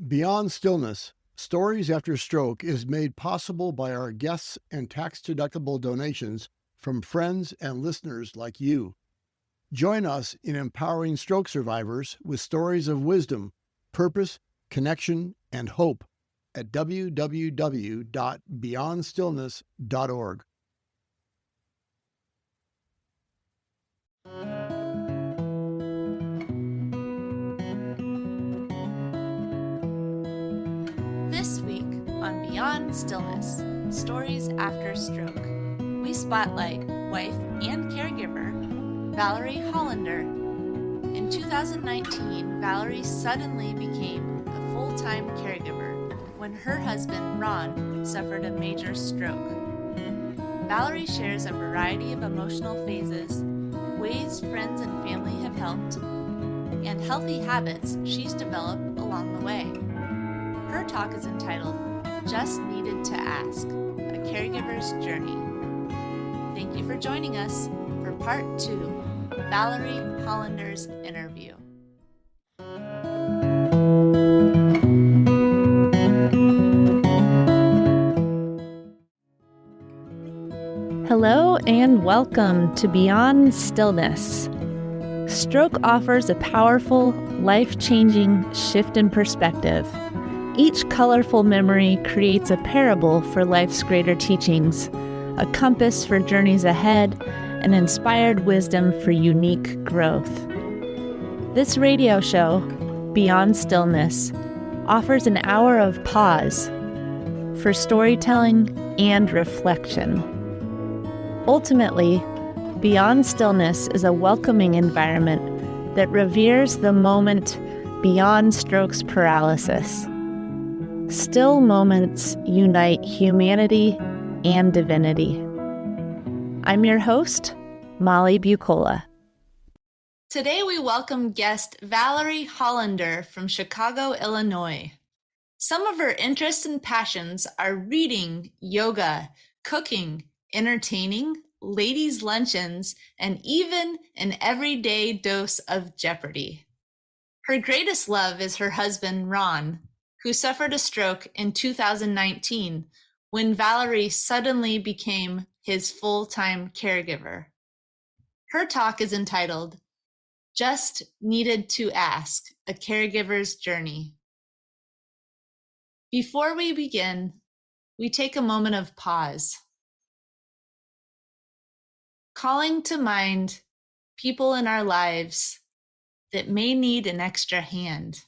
Beyond Stillness, Stories After Stroke is made possible by our guests and tax-deductible donations from friends and listeners like you. Join us in empowering stroke survivors with stories of wisdom, purpose, connection, and hope at www.beyondstillness.org. This week on Beyond Stillness, Stories After Stroke, we spotlight wife and caregiver, Valerie Hollaender. In 2019, Valerie suddenly became a full-time caregiver when her husband, Ron, suffered a major stroke. Valerie shares a variety of emotional phases, ways friends and family have helped, and healthy habits she's developed along the way. Her talk is entitled, Just Needed to Ask, A Caregiver's Journey. Thank you for joining us for part 2, Valerie Hollander's interview. Hello and welcome to Beyond Stillness. Stroke offers a powerful, life-changing shift in perspective. Each colorful memory creates a parable for life's greater teachings, a compass for journeys ahead, and inspired wisdom for unique growth. This radio show, Beyond Stillness, offers an hour of pause for storytelling and reflection. Ultimately, Beyond Stillness is a welcoming environment that reveres the moment beyond stroke's paralysis. Still moments unite humanity and divinity. I'm your host, Molly Bucola. Today we welcome guest Valerie Hollaender from Chicago, Illinois. Some of her interests and passions are reading, yoga, cooking, entertaining, ladies' luncheons, and even an everyday dose of Jeopardy! Her greatest love is her husband, Ron, who suffered a stroke in 2019 when Valerie suddenly became his full-time caregiver. Her talk is entitled, Just Needed to Ask, A Caregiver's Journey. Before we begin, we take a moment of pause, calling to mind people in our lives that may need an extra hand.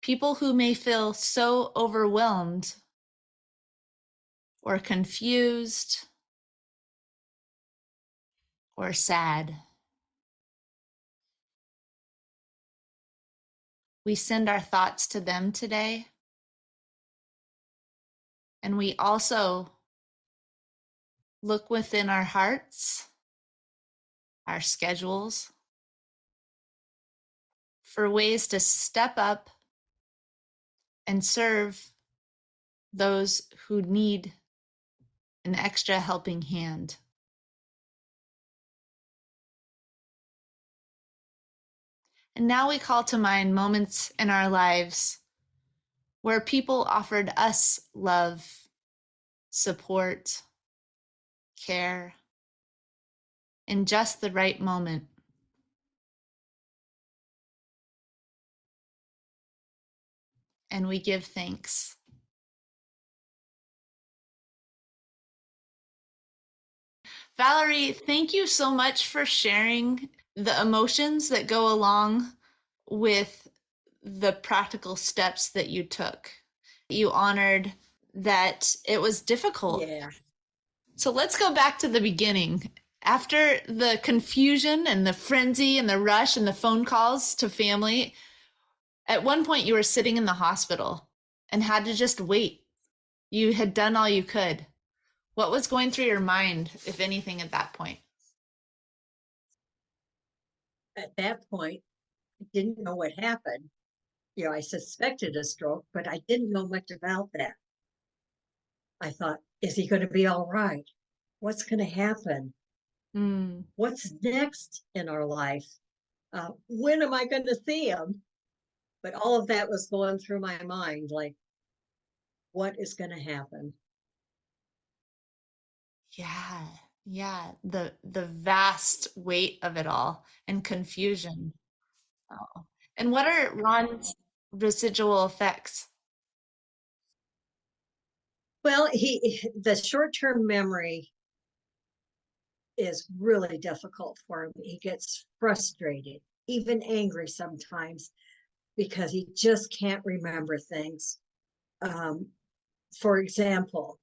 People who may feel so overwhelmed or confused or sad. We send our thoughts to them today. And we also look within our hearts, our schedules, for ways to step up and serve those who need an extra helping hand. And now we call to mind moments in our lives where people offered us love, support, care, in just the right moment. And we give thanks. Valerie, thank you so much for sharing the emotions that go along with the practical steps that you took. You honored that it was difficult. Yeah. So let's go back to the beginning. After the confusion and the frenzy and the rush and the phone calls to family, at one point you were sitting in the hospital and had to just wait. You had done all you could. What was going through your mind, if anything, at that point? At that point, I didn't know what happened. I suspected a stroke, but I didn't know much about that. I thought, is he going to be all right? What's going to happen? What's next in our life? When am I going to see him? But all of that was going through my mind, like, what is going to happen? Yeah. Yeah. The vast weight of it all and confusion. Oh. And what are Ron's residual effects? Well, the short-term memory is really difficult for him. He gets frustrated, even angry sometimes, because he just can't remember things. Um, for example,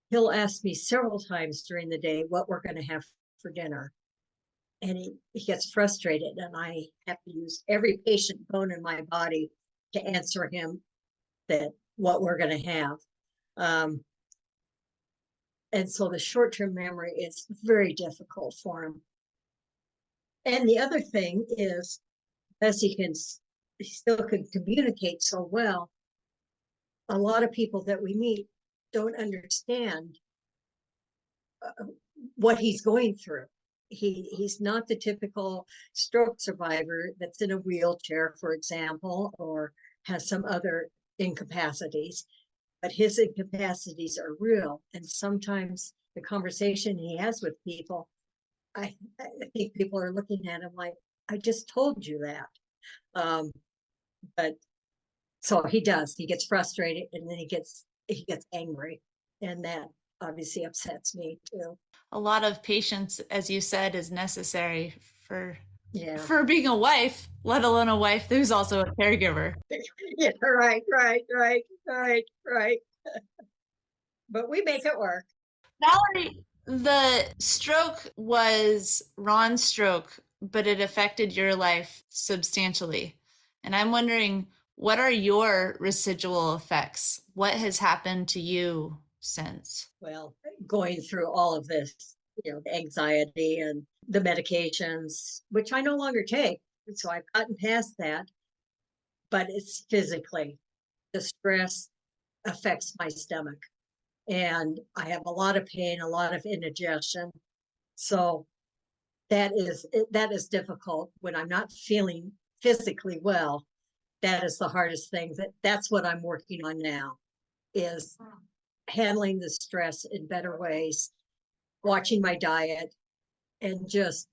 he'll ask me several times during the day what we're going to have for dinner. And he gets frustrated, and I have to use every patient bone in my body to answer him that what we're going to have. Um, and so the short-term memory is very difficult for him. And the other thing is, as he still can communicate so well, a lot of people that we meet don't understand what he's going through. He's not the typical stroke survivor that's in a wheelchair, for example, or has some other incapacities, but his incapacities are real. And sometimes the conversation he has with people, I think people are looking at him like, I just told you that. But so he does. He gets frustrated, and then he gets angry, and that obviously upsets me too. A lot of patience, as you said, is necessary for Yeah. being a wife, let alone a wife who's also a caregiver. Yeah. Right. But we make it work. Valerie, the stroke was Ron's stroke, but it affected your life substantially. And I'm wondering, what are your residual effects? What has happened to you since? Well, going through all of this, the anxiety and the medications, which I no longer take. So I've gotten past that, but it's physically. The stress affects my stomach, and I have a lot of pain, a lot of indigestion. So that is difficult when I'm not feeling physically well. That is the hardest thing. That's what I'm working on now, is handling the stress in better ways, watching my diet, and just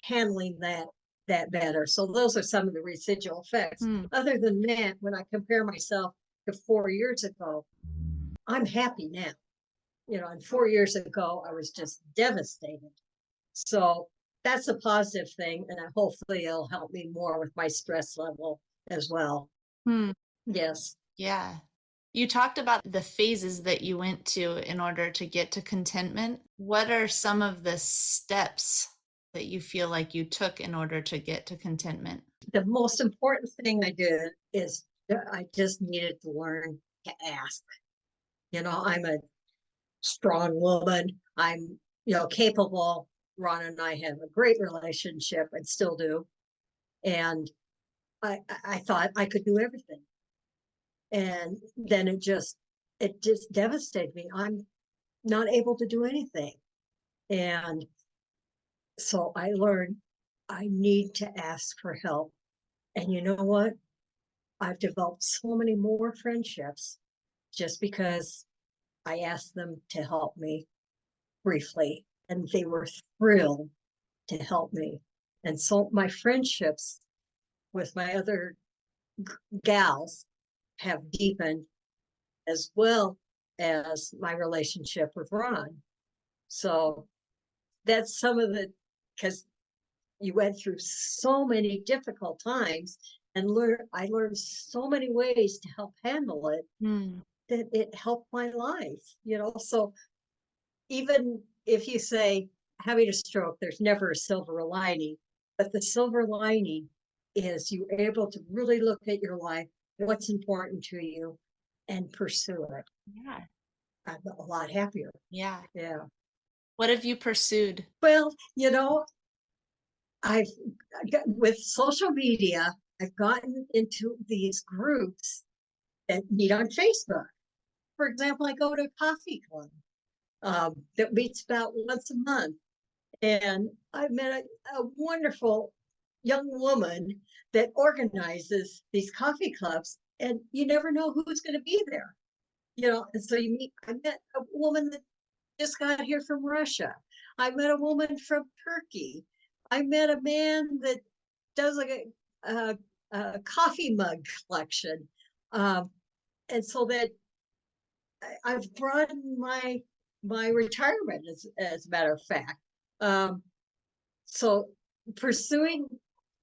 handling that better. So those are some of the residual effects. Hmm. Other than that, when I compare myself to 4 years ago, I'm happy now. And 4 years ago, I was just devastated. So that's a positive thing, and hopefully it'll help me more with my stress level as well. Hmm. Yes. Yeah. You talked about the phases that you went to in order to get to contentment. What are some of the steps that you feel like you took in order to get to contentment? The most important thing I did is I just needed to learn to ask. I'm a strong woman. I'm, capable. Ron and I have a great relationship and still do. And I thought I could do everything. And then it just devastated me. I'm not able to do anything. And so I learned I need to ask for help. And you know what? I've developed so many more friendships just because I asked them to help me briefly, and they were thrilled to help me. And so my friendships with my other gals have deepened, as well as my relationship with Ron. So that's some of because you went through so many difficult times, and I learned so many ways to help handle it, Hmm. that it helped my life. So even if you say having a stroke, there's never a silver lining, but the silver lining is you're able to really look at your life, what's important to you, and pursue it. Yeah. I'm a lot happier. Yeah. Yeah. What have you pursued? Well, I've with social media, I've gotten into these groups that meet on Facebook. For example, I go to a coffee club that meets about once a month, and I met a wonderful young woman that organizes these coffee clubs, and you never know who's going to be there. And so I met a woman that just got here from Russia. I met a woman from Turkey. I met a man that does a coffee mug collection. And so that I've broadened my retirement, as a matter of fact. So pursuing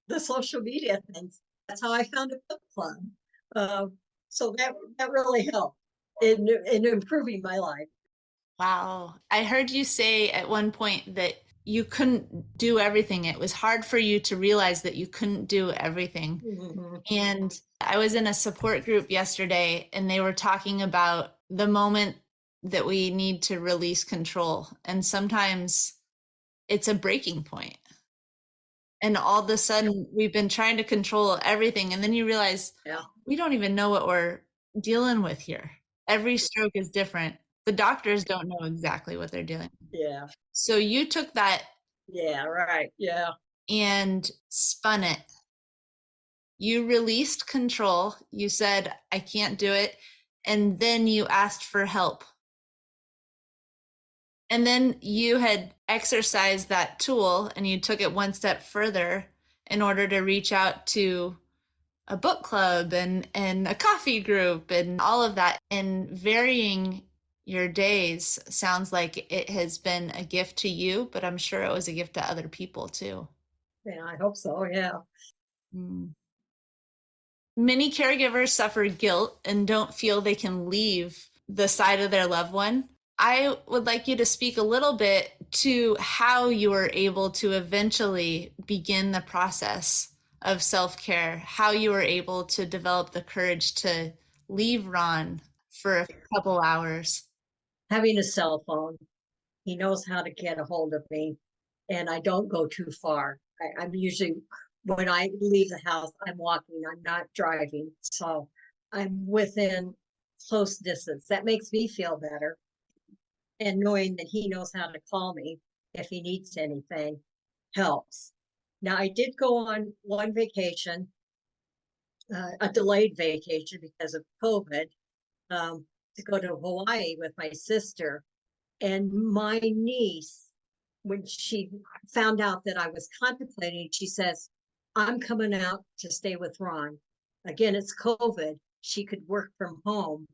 the social media things, that's how I found a book club. So that really helped in improving my life. Wow. I heard you say at one point that you couldn't do everything. It was hard for you to realize that you couldn't do everything. Mhm. And I was in a support group yesterday, and they were talking about the moment that we need to release control. And sometimes it's a breaking point. And all of a sudden, we've been trying to control everything. And then you realize Yeah, we don't even know what we're dealing with here. Every stroke is different. The doctors don't know exactly what they're doing. yeah, So you took that yeah, right, yeah, and spun it. You released control. You said, I can't do it. And then you asked for help. And then you had exercised that tool and you took it one step further in order to reach out to a book club and a coffee group and all of that. And varying your days sounds like it has been a gift to you, but I'm sure it was a gift to other people too. yeah, I hope so, yeah. Mm. Many caregivers suffer guilt and don't feel they can leave the side of their loved one. I would like you to speak a little bit to how you were able to eventually begin the process of self-care, how you were able to develop the courage to leave Ron for a couple hours. Having a cell phone, he knows how to get a hold of me, and I don't go too far. I'm usually, when I leave the house, I'm walking, I'm not driving. So I'm within close distance. That makes me feel better. And knowing that he knows how to call me if he needs anything helps. Now, I did go on one vacation, a delayed vacation because of COVID, to go to Hawaii with my sister. And my niece, when she found out that I was contemplating, she says, I'm coming out to stay with Ron. Again, it's COVID. She could work from home,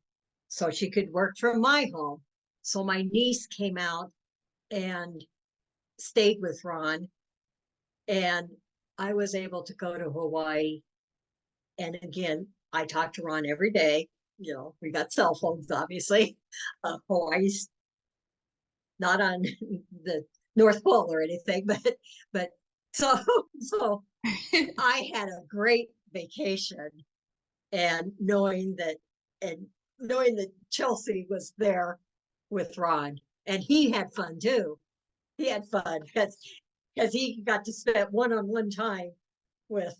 so she could work from my home. So my niece came out and stayed with Ron, and I was able to go to Hawaii. And again, I talk to Ron every day. We got cell phones, obviously. Hawaii's not on the North Pole or anything, but so so I had a great vacation, and knowing that Chelsea was there with Ron, and he had fun too. He had fun because he got to spend one-on-one time with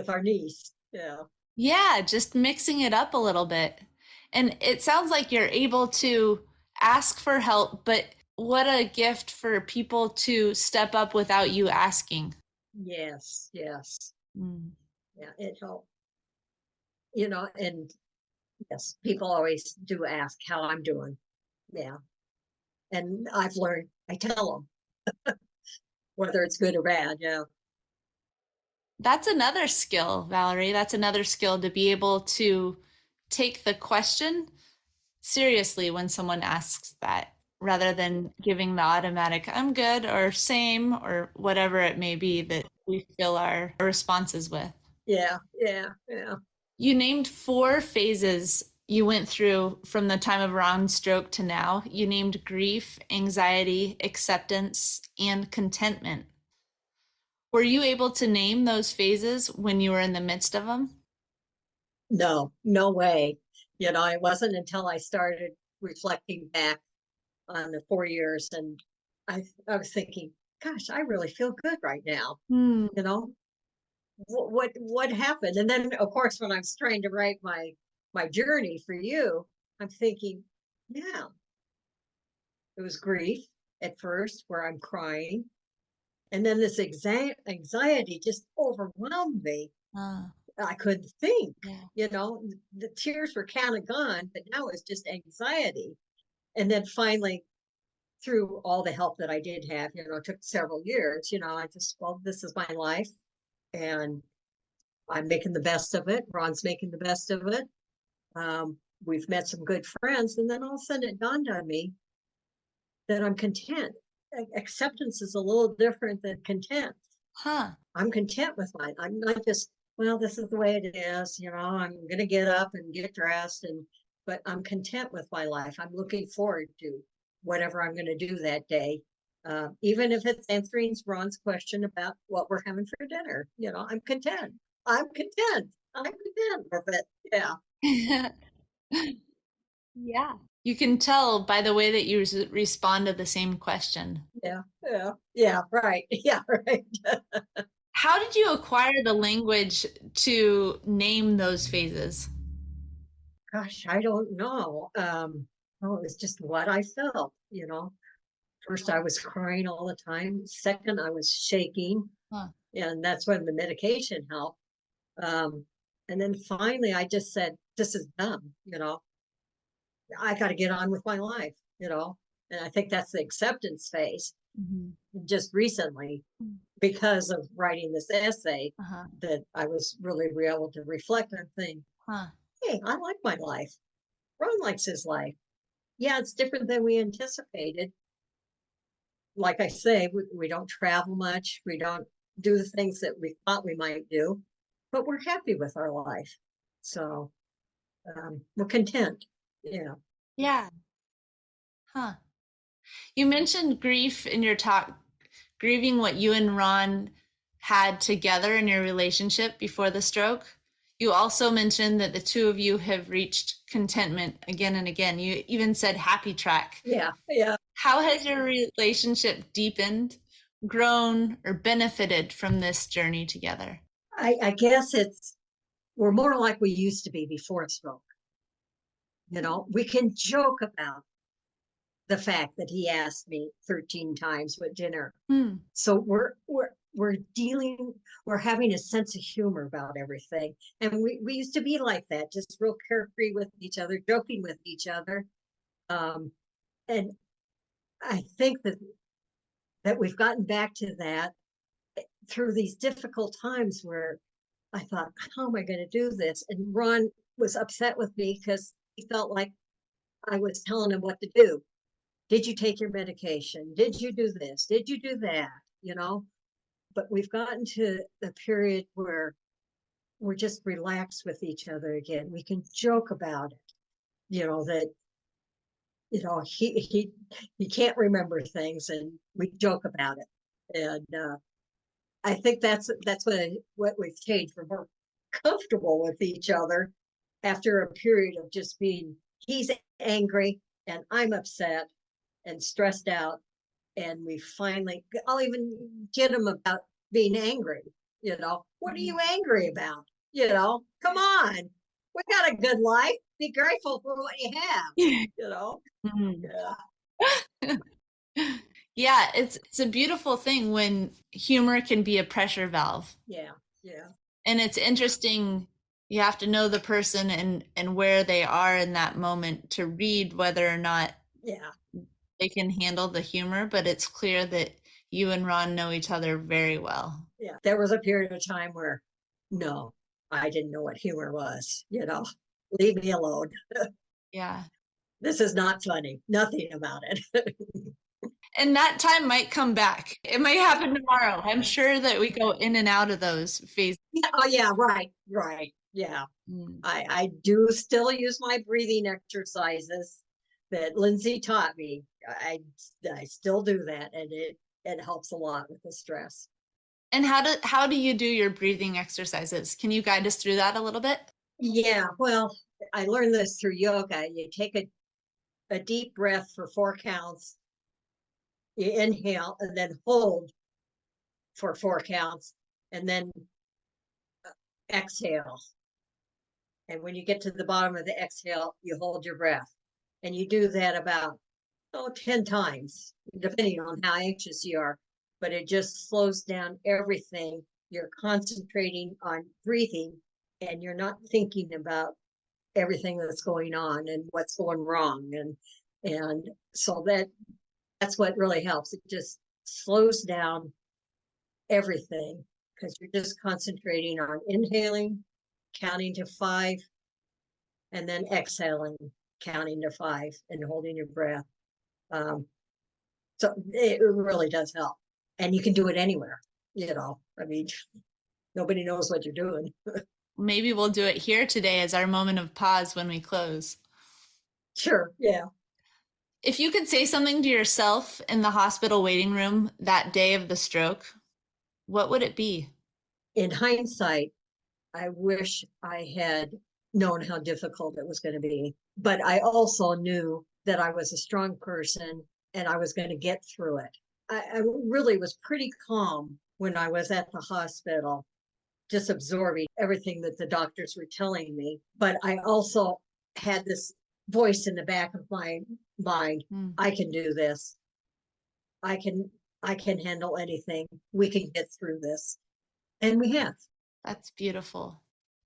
our niece. Yeah. Yeah, just mixing it up a little bit. And it sounds like you're able to ask for help, but what a gift for people to step up without you asking. Yes, yes. Mm. Yeah, it helped. And yes, people always do ask how I'm doing. Yeah. And I've learned, I tell them whether it's good or bad. Yeah. That's another skill, Valerie. That's another skill to be able to take the question seriously when someone asks that rather than giving the automatic, I'm good or same or whatever it may be that we fill our responses with. Yeah. Yeah. Yeah. You named 4 phases you went through from the time of Ron's stroke to now. You named grief, anxiety, acceptance, and contentment. Were you able to name those phases when you were in the midst of them? No, no way. It wasn't until I started reflecting back on the 4 years, and I was thinking, gosh, I really feel good right now. Hmm. You know, what happened? And then, of course, when I was trying to write my journey for you, I'm thinking, yeah, it was grief at first where I'm crying, And then this anxiety just overwhelmed me. Uh, I couldn't think, yeah. the tears were kind of gone, but now it's just anxiety. And then finally, through all the help that I did have, it took several years, I just, well, this is my life and I'm making the best of it. Ron's making the best of it. We've met some good friends. And then all of a sudden it dawned on me that I'm content. Acceptance is a little different than content. Huh. I'm content with mine. I'm not just, well, this is the way it is. I'm going to get up and get dressed, but I'm content with my life. I'm looking forward to whatever I'm going to do that day. Even if it's answering Ron's question about what we're having for dinner, I'm content. I'm content. I'm content with it. Yeah. Yeah. You can tell by the way that you respond to the same question. Yeah. Yeah. Yeah. Right. Yeah. Right. How did you acquire the language to name those phases? Gosh, I don't know. Oh, it was just what I felt. First, I was crying all the time. Second, I was shaking, Huh. and that's when the medication helped. And then finally, I just said, "This is dumb." I got to get on with my life. And I think that's the acceptance phase. Mhm. Just recently, because of writing this essay, Uh-huh. that I was really able to reflect and think, Huh. "Hey, I like my life. Ron likes his life. Yeah, it's different than we anticipated. Like I say, we don't travel much. We don't do the things that we thought we might do, but we're happy with our life. So we're content." Yeah. Yeah. Huh. You mentioned grief in your talk, grieving what you and Ron had together in your relationship before the stroke. You also mentioned that the two of you have reached contentment again and again. You even said happy track. Yeah. Yeah. How has your relationship deepened, grown, or benefited from this journey together? I guess we're more like we used to be before stroke. We can joke about the fact that he asked me 13 times what dinner. So we're having a sense of humor about everything. And we used to be like that, just real carefree with each other, joking with each other. And I think that we've gotten back to that through these difficult times where I thought, how am I going to do this? And Ron was upset with me because he felt like I was telling him what to do. Did you take your medication? Did you do this? Did you do that? But we've gotten to the period where we're just relaxed with each other again. We can joke about it, that, he can't remember things and we joke about it. And I think that's what we've changed. We're more comfortable with each other after a period of just being, he's angry and I'm upset and stressed out. And I'll even get him about being angry. What are you angry about? Come on. We got a good life. Be grateful for what you have. Yeah. Yeah, it's a beautiful thing when humor can be a pressure valve. Yeah. Yeah. And it's interesting, you have to know the person and where they are in that moment to read whether or not Yeah. they can handle the humor, but it's clear that you and Ron know each other very well. Yeah. There was a period of time where, no, I didn't know what humor was. Leave me alone. Yeah. This is not funny. Nothing about it. And that time might come back. It might happen tomorrow. I'm sure that we go in and out of those phases. Yeah, oh yeah, right, right. Yeah. I do still use my breathing exercises that Lindsay taught me. I still do that, and it helps a lot with the stress. And how do you do your breathing exercises? Can you guide us through that a little bit? Yeah, well, I learned this through yoga. You take a deep breath for 4 counts. You inhale and then hold for 4 counts, and then exhale. And when you get to the bottom of the exhale, you hold your breath. And you do that about 10 times, depending on how anxious you are. but it just slows down everything. You're concentrating on breathing and you're not thinking about everything that's going on and what's going wrong. And so that's what really helps. It just slows down everything because you're just concentrating on inhaling, counting to 5, and then exhaling, counting to 5 and holding your breath. So it really does help. And you can do it anywhere, I mean, nobody knows what you're doing. Maybe we'll do it here today as our moment of pause when we close. Sure, yeah. If you could say something to yourself in the hospital waiting room that day of the stroke, what would it be? In hindsight, I wish I had known how difficult it was going to be. But I also knew that I was a strong person and I was going to get through it. I really was pretty calm when I was at the hospital, just absorbing everything that the doctors were telling me. But I also had this voice in the back of my mind. I can do this. I can handle anything. We can get through this. And we have. That's beautiful.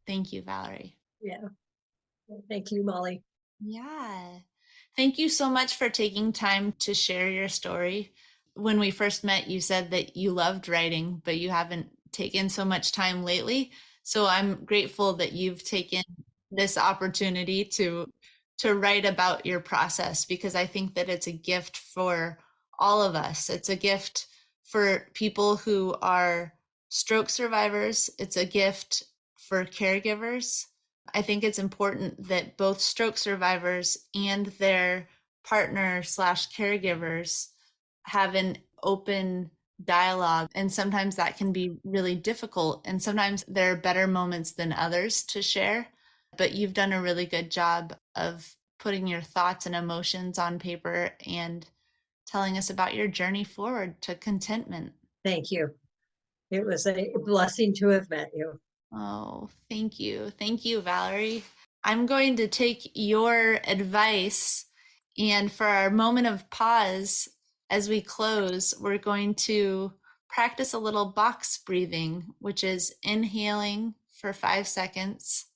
Thank you, Valerie. Yeah. Thank you, Molly. Yeah. Thank you so much for taking time to share your story. When we first met, you said that you loved writing, but you haven't taken so much time lately. So I'm grateful that you've taken this opportunity to write about your process, because I think that it's a gift for all of us. It's a gift for people who are stroke survivors. It's a gift for caregivers. I think it's important that both stroke survivors and their partner slash caregivers have an open dialogue. And sometimes that can be really difficult. And sometimes there are better moments than others to share. But you've done a really good job of putting your thoughts and emotions on paper and telling us about your journey forward to contentment. Thank you. It was a blessing to have met you. Oh, thank you. Thank you, Valerie. I'm going to take your advice, and for our moment of pause as we close, we're going to practice a little box breathing, which is inhaling for 5 seconds,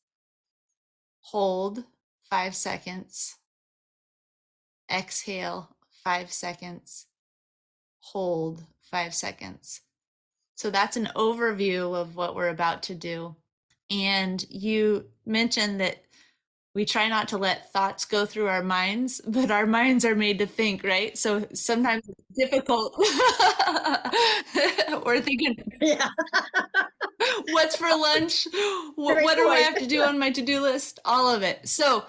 hold 5 seconds, exhale 5 seconds, hold 5 seconds. So that's an overview of what we're about to do. And you mentioned that we try not to let thoughts go through our minds, but our minds are made to think, right? So sometimes it's difficult. We're thinking, Yeah. what's for lunch? What do I have to do on my to-do list? All of it. So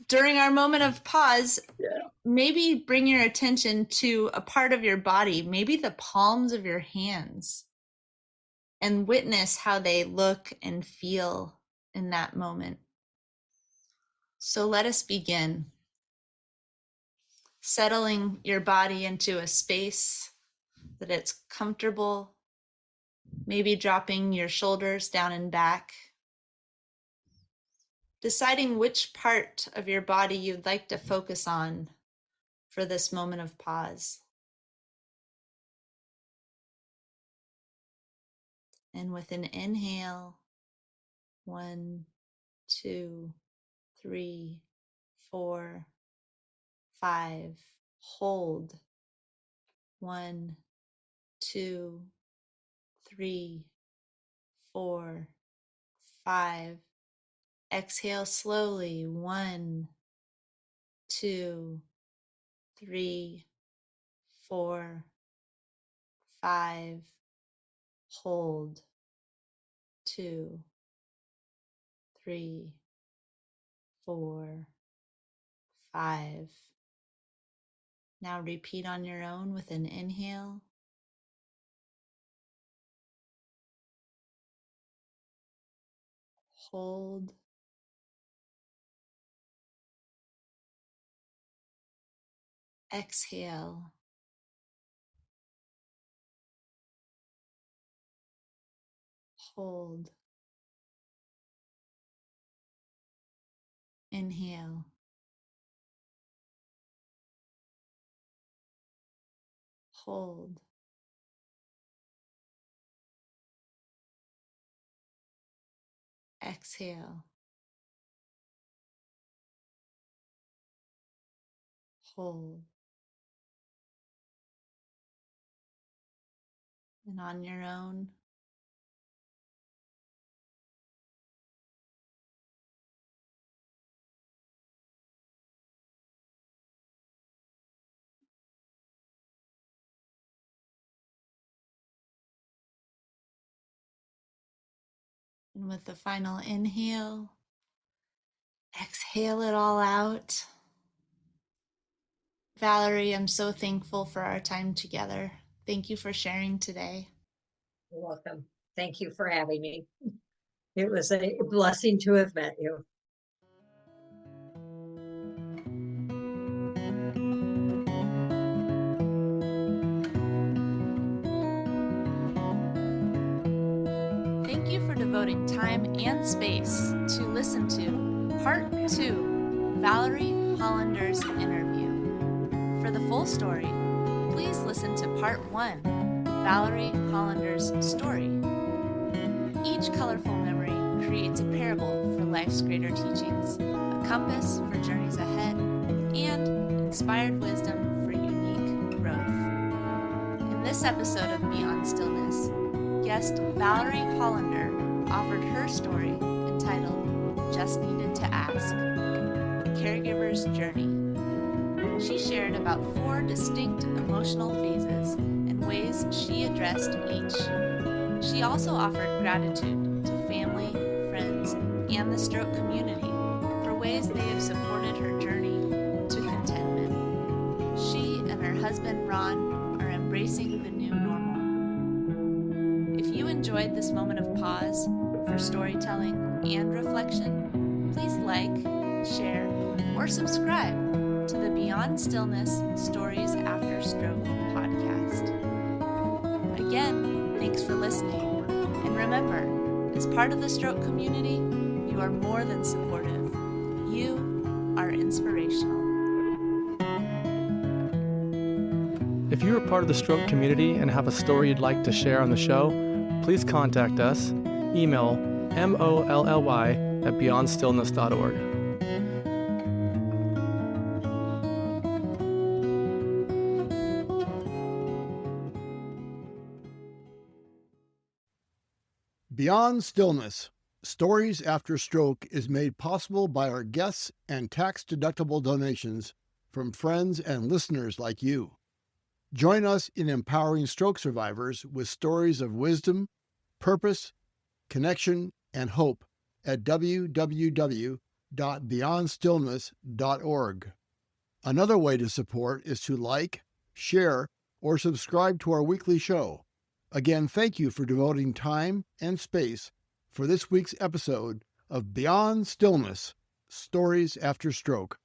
during our moment of pause, maybe bring your attention to a part of your body, maybe the palms of your hands, and witness how they look and feel in that moment. So let us begin. Settling your body into a space that it's comfortable, maybe dropping your shoulders down and back. Deciding which part of your body you'd like to focus on for this moment of pause. And with an inhale, 1, 2, 3, 4, 5. Hold. 1, 2, 3, 4, 5. Exhale slowly. 1, 2, 3, 4, 5. Hold. 2, 3, 4, 5. Now repeat on your own with an inhale. Hold. Exhale. Hold. Inhale. Hold. Exhale. Hold. And on your own, and with the final inhale, exhale it all out. Valerie, I'm so thankful for our time together. Thank you for sharing today. You're welcome. Thank you for having me. It was a blessing to have met you. Thank you for devoting time and space to listen to Part 2, Valerie Hollander's interview. For the full story, please listen to Part 1, Valerie Hollander's story. Each colorful memory creates a parable for life's greater teachings, a compass for journeys ahead, and inspired wisdom for unique growth. In this episode of Beyond Stillness, guest Valerie Hollaender offered her story entitled Just Needed to Ask, The Caregiver's Journey. She shared about 4 distinct emotional phases and ways she addressed each. She also offered gratitude to family, friends, and the stroke community for ways they have supported her journey to contentment. She and her husband Ron are embracing the new normal. If you enjoyed this moment of pause for storytelling and reflection, please like, share, or subscribe to the Beyond Stillness Stories After Stroke podcast. Again, thanks for listening. And remember, as part of the stroke community, you are more than supportive. You are inspirational. If you are part of the stroke community and have a story you'd like to share on the show, please contact us. Email molly@beyondstillness.org. Beyond Stillness, Stories After Stroke is made possible by our guests and tax-deductible donations from friends and listeners like you. Join us in empowering stroke survivors with stories of wisdom, purpose, connection, and hope at www.beyondstillness.org. Another way to support is to like, share, or subscribe to our weekly show. Again, thank you for devoting time and space for this week's episode of Beyond Stillness, Stories After Stroke.